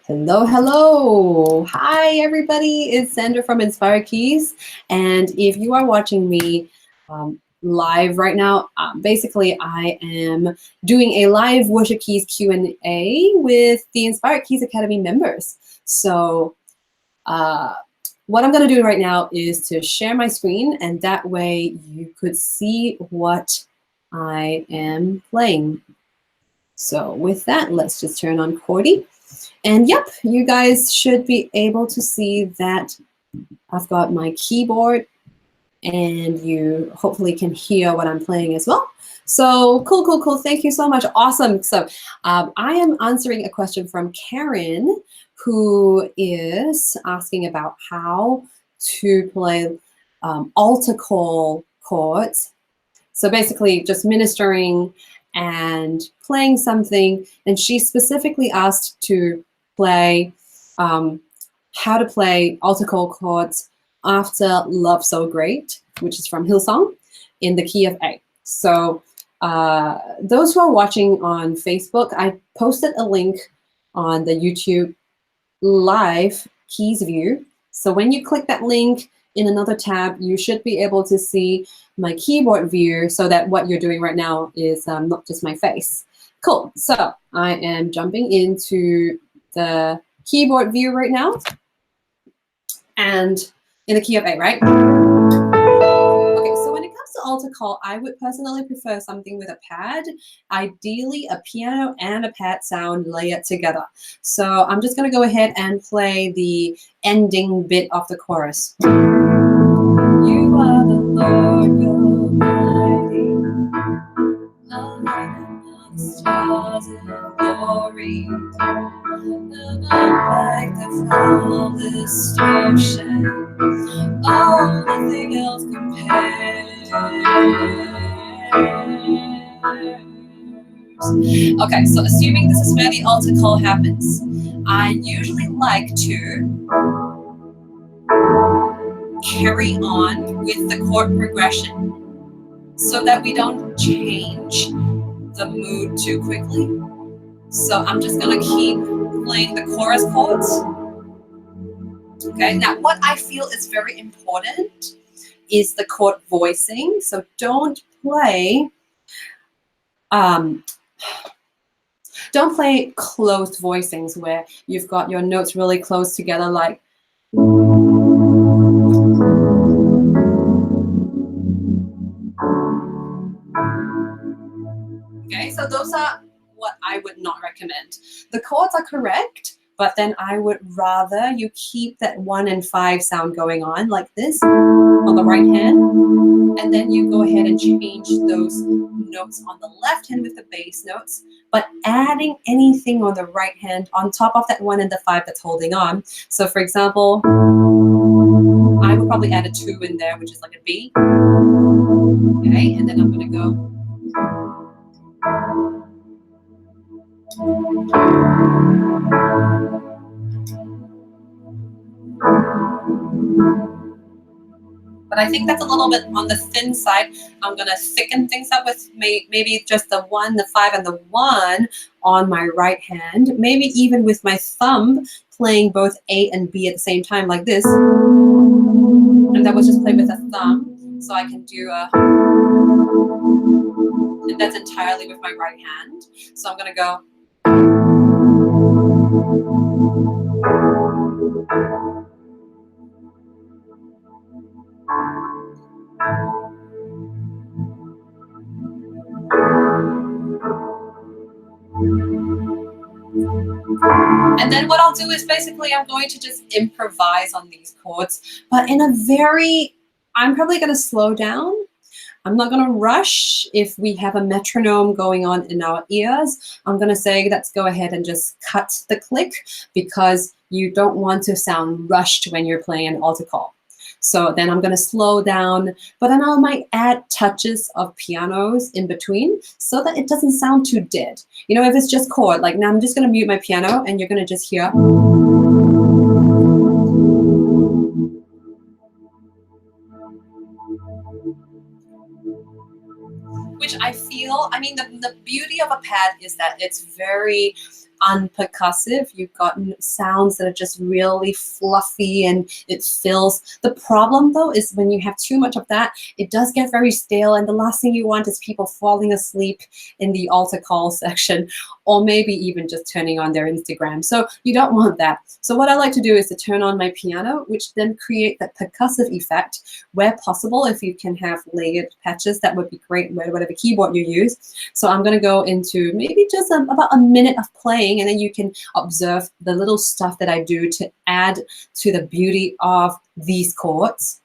Hello, hello. Hi, everybody. It's Sandra from Inspire Keys. And if you are watching me live right now, basically I am doing a live Worship Keys Q&A with the Inspire Keys Academy members. So what I'm going to do right now is to share my screen, and that way you could see what I am playing. So with that, let's just turn on Chordy. And yep, you guys should be able to see that I've got my keyboard, and you hopefully can hear what I'm playing as well. So cool, cool, cool. Thank you so much. Awesome. So I am answering a question from Karen, who is asking about how to play altar call chords. So basically just ministering and playing something. And she specifically asked to play how to play altar call chords after Love So Great, which is from Hillsong, in the key of A. So those who are watching on Facebook, I posted a link on the YouTube live keys view. So when you click that link in another tab, you should be able to see my keyboard view, so that what you're doing right now is not just my face. Cool. So I am jumping into the keyboard view right now, and in the key of A, right? Okay, so when it comes to altar call, I would personally prefer something with a pad, ideally a piano and a pad sound layered together. So I'm just going to go ahead and play the ending bit of the chorus. You are the Lord Almighty, the light of the stars in glory, like the foulest ocean, oh, nothing else compares. Okay, so assuming this is where the altar call happens, I usually like to carry on with the chord progression so that we don't change the mood too quickly. So I'm just gonna keep playing the chorus chords. Okay, now what I feel is very important is the chord voicing. So don't play closed voicings where you've got your notes really close together, like okay, so those are what I would not recommend. The chords are correct, but then I would rather you keep that 1 and 5 sound going on like this on the right hand, and then you go ahead and change those notes on the left hand with the bass notes, but adding anything on the right hand on top of that 1 and the 5 that's holding on. So for example, I would probably add a 2 in there, which is like a B. Okay, and then I'm gonna go. But I think that's a little bit on the thin side. I'm going to thicken things up with maybe just the 1, the 5, and the 1 on my right hand. Maybe even with my thumb playing both A and B at the same time like this. And that was just played with a thumb. So I can do a... And that's entirely with my right hand. So I'm going to go... And then what I'll do is basically I'm going to just improvise on these chords, but in a very, I'm probably going to slow down. I'm not going to rush. If we have a metronome going on in our ears, I'm going to say let's go ahead and just cut the click, because you don't want to sound rushed when you're playing an altar call. So then I'm going to slow down, but then I might add touches of pianos in between so that it doesn't sound too dead. You know, if it's just chord, like now I'm just going to mute my piano and you're going to just hear. Which I feel, I mean, the beauty of a pad is that it's very unpercussive. You've got sounds that are just really fluffy and it fills. The problem though is when you have too much of that, it does get very stale, and the last thing you want is people falling asleep in the altar call section, or maybe even just turning on their Instagram. So you don't want that. So what I like to do is to turn on my piano, which then create that percussive effect. Where possible, if you can have layered patches, that would be great, whatever keyboard you use. So I'm going to go into maybe just about a minute of playing, and then you can observe the little stuff that I do to add to the beauty of these chords.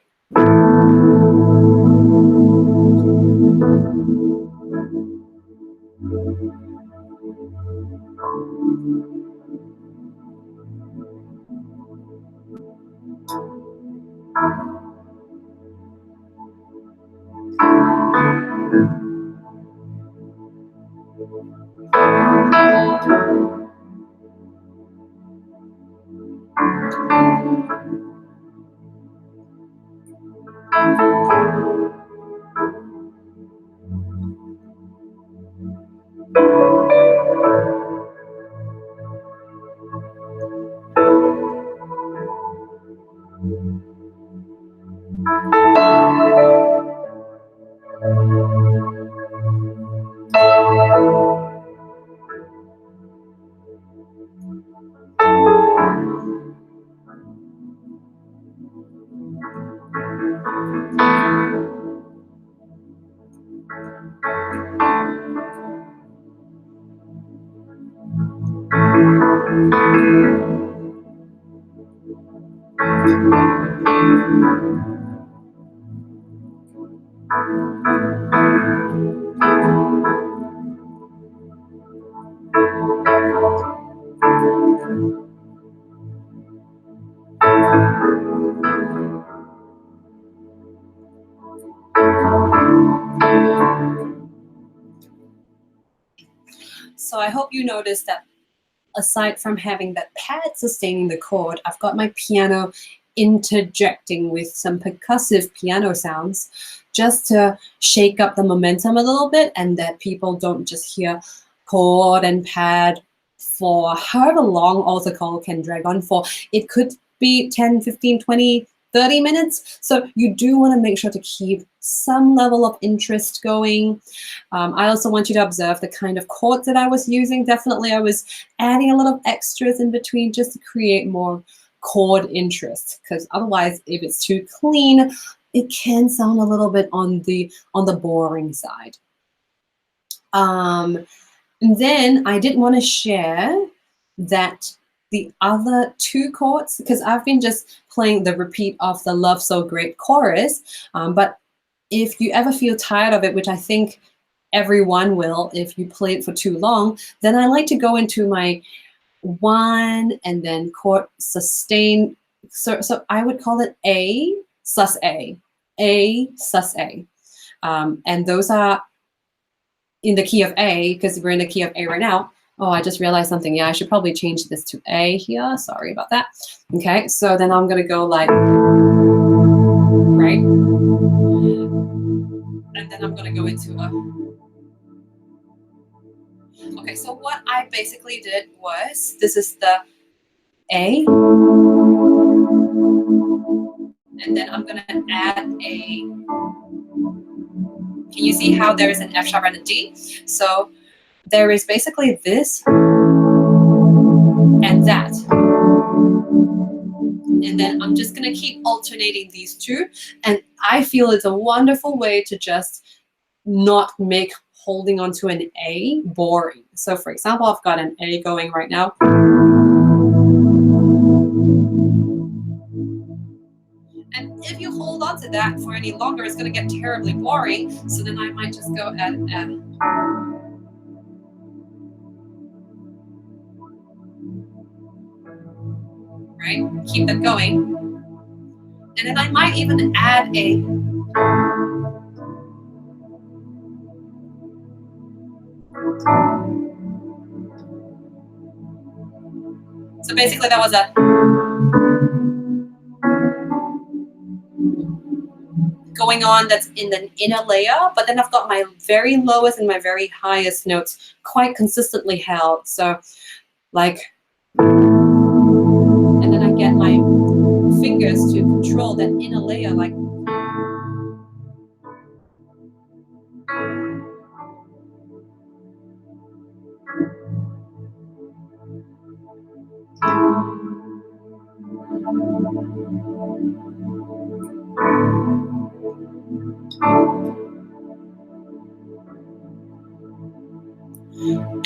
So I hope you noticed that aside from having that pad sustaining the chord, I've got my piano interjecting with some percussive piano sounds just to shake up the momentum a little bit, and that people don't just hear chord and pad for however long altar call can drag on for. It could be 10, 15, 20, 30 minutes. So you do want to make sure to keep some level of interest going. I also want you to observe the kind of chords that I was using. Definitely I was adding a lot of extras in between just to create more chord interest, because otherwise if it's too clean, it can sound a little bit on the boring side. And then I did want to share that the other two chords, because I've been just playing the repeat of the Love So Great chorus, but if you ever feel tired of it, which I think everyone will if you play it for too long, then I like to go into my one and then chord sustain. So I would call it A sus A, A sus A. And those are in the key of A, because we're in the key of A right now. Oh, I just realized something. Yeah, I should probably change this to A here. Sorry about that. Okay, so then I'm going to go like, right? And then I'm going to go into a... Okay, so what I basically did was, this is the A. And then I'm going to add a... Can you see how there is an F sharp and a D? So there is basically this and that. And then I'm just going to keep alternating these two. And I feel it's a wonderful way to just not make holding onto an A boring. So for example, I've got an A going right now. And if you hold on to that for any longer, it's going to get terribly boring. So then I might just go at M. Right? Keep that going. And then I might even add a... So basically that was a... going on that's in the inner layer, but then I've got my very lowest and my very highest notes quite consistently held. So like, and then I get my fingers to control that inner layer, like,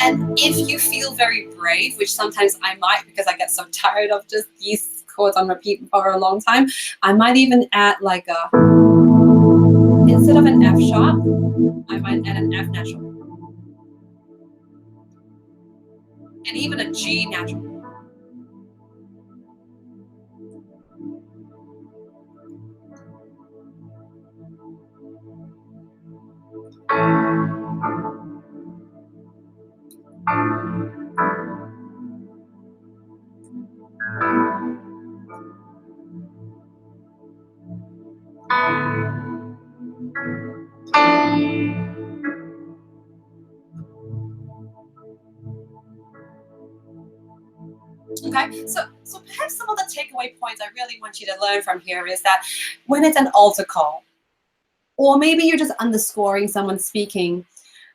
and if you feel very brave, which sometimes I might, because I get so tired of just these chords on repeat for a long time, I might even add like a, instead of an F sharp, I might add an F natural. And even a G natural. Okay, so perhaps some of the takeaway points I really want you to learn from here is that when it's an altar call, or maybe you're just underscoring someone speaking,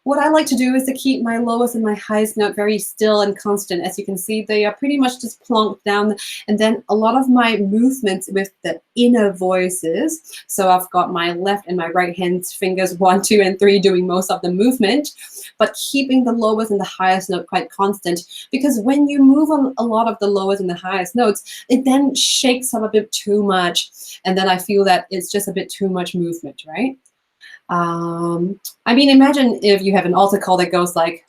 what I like to do is to keep my lowest and my highest note very still and constant. As you can see, they are pretty much just plonked down. And then a lot of my movements with the inner voices. So I've got my left and my right hand fingers, 1, 2, and 3 doing most of the movement, but keeping the lowest and the highest note quite constant. Because when you move on a lot of the lowest and the highest notes, it then shakes up a bit too much. And then I feel that it's just a bit too much movement, right? I mean, imagine if you have an altar call that goes like,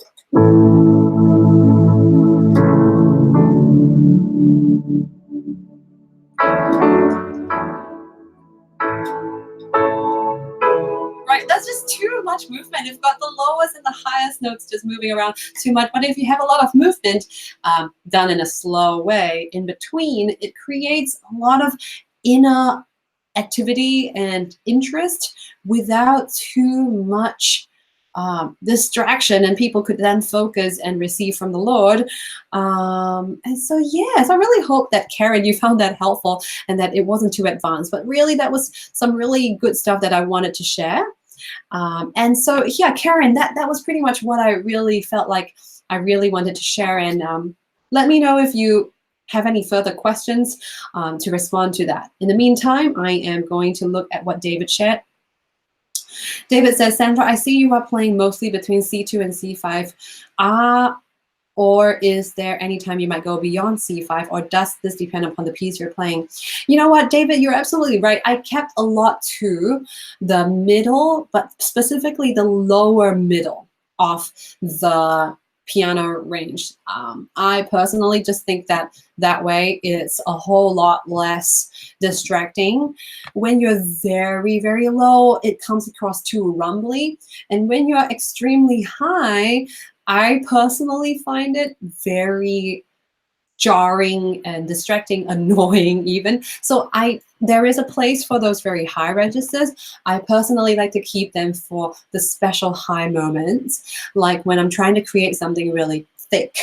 right? That's just too much movement. You've got the lowest and the highest notes just moving around too much. But if you have a lot of movement done in a slow way in between, it creates a lot of inner activity and interest without too much distraction, and people could then focus and receive from the Lord. And so, yes, I really hope that, Karen, you found that helpful and that it wasn't too advanced. But really, that was some really good stuff that I wanted to share. And so, yeah, Karen, that was pretty much what I really felt like I really wanted to share. And let me know if you have any further questions to respond to that. In the meantime, I am going to look at what David shared. David says, Sandra, I see you are playing mostly between C2 and C5. Or is there any time you might go beyond C5, or does this depend upon the piece you're playing? You know what, David, you're absolutely right. I kept a lot to the middle, but specifically the lower middle of the piano range. I personally just think that that way it's a whole lot less distracting. When you're very, very low, it comes across too rumbly. And when you're extremely high, I personally find it very jarring and distracting, annoying even. So there is a place for those very high registers. I personally like to keep them for the special high moments, like when I'm trying to create something really thick.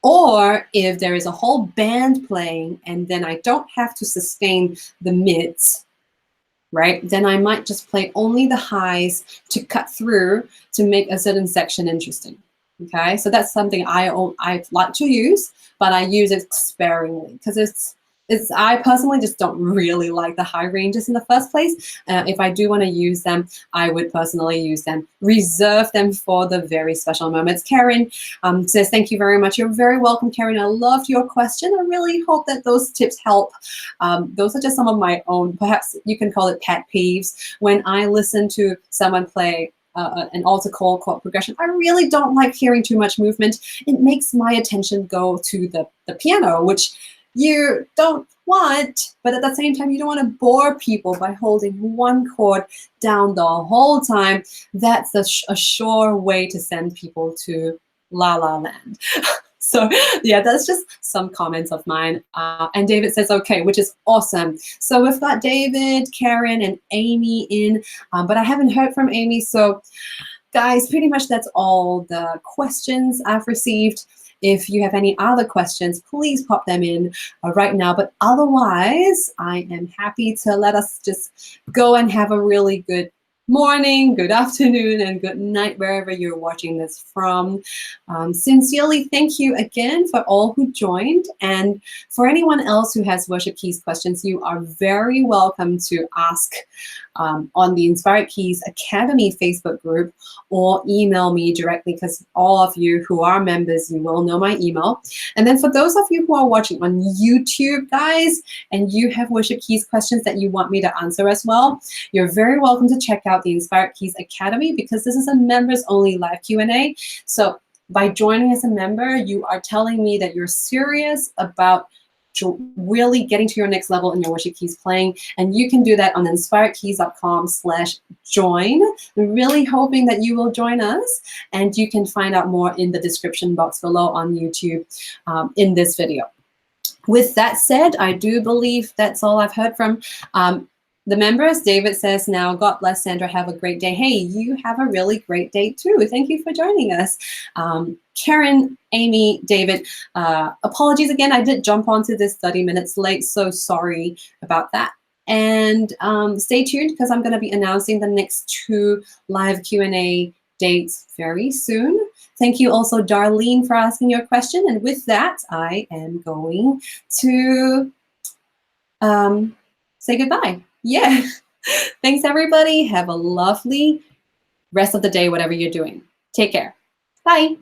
Or if there is a whole band playing and then I don't have to sustain the mids, right? Then I might just play only the highs to cut through to make a certain section interesting. Okay, so that's something I like to use, but I use it sparingly because I personally just don't really like the high ranges in the first place. If I do want to use them, I would personally use them, reserve them for the very special moments. Karen says, thank you very much. You're very welcome, Karen. I loved your question. I really hope that those tips help. Those are just some of my own, perhaps you can call it pet peeves. When I listen to someone play an altar call chord progression, I really don't like hearing too much movement. It makes my attention go to the piano, which you don't want, but at the same time, you don't want to bore people by holding one chord down the whole time. That's a sure way to send people to La La Land. So yeah, that's just some comments of mine. And David says, okay, which is awesome. So we've got David, Karen, and Amy in, but I haven't heard from Amy. So guys, pretty much that's all the questions I've received. If you have any other questions, please pop them in right now. But otherwise, I am happy to let us just go and have a really good morning, good afternoon, and good night wherever you're watching this from. Sincerely, thank you again for all who joined. And for anyone else who has Worship Keys questions, you are very welcome to ask on the Inspired Keys Academy Facebook group, or email me directly, because all of you who are members, you will know my email. And then for those of you who are watching on YouTube, guys, and you have Worship Keys questions that you want me to answer as well, you're very welcome to check out the Inspired Keys Academy, because this is a members only live Q&A. So by joining as a member, you are telling me that you're serious about really getting to your next level in your Worship Keys playing. And you can do that on inspiredkeys.com/join. I'm really hoping that you will join us, and you can find out more in the description box below on YouTube in this video. With that said, I do believe that's all I've heard from the members. David says now, God bless Sandra, have a great day. Hey, you have a really great day too. Thank you for joining us. Karen, Amy, David, apologies again. I did jump onto this 30 minutes late, so sorry about that. And stay tuned, because I'm going to be announcing the next 2 live Q&A dates very soon. Thank you also, Darlene, for asking your question. And with that, I am going to say goodbye. Yeah. Thanks, everybody. Have a lovely rest of the day, whatever you're doing. Take care. Bye.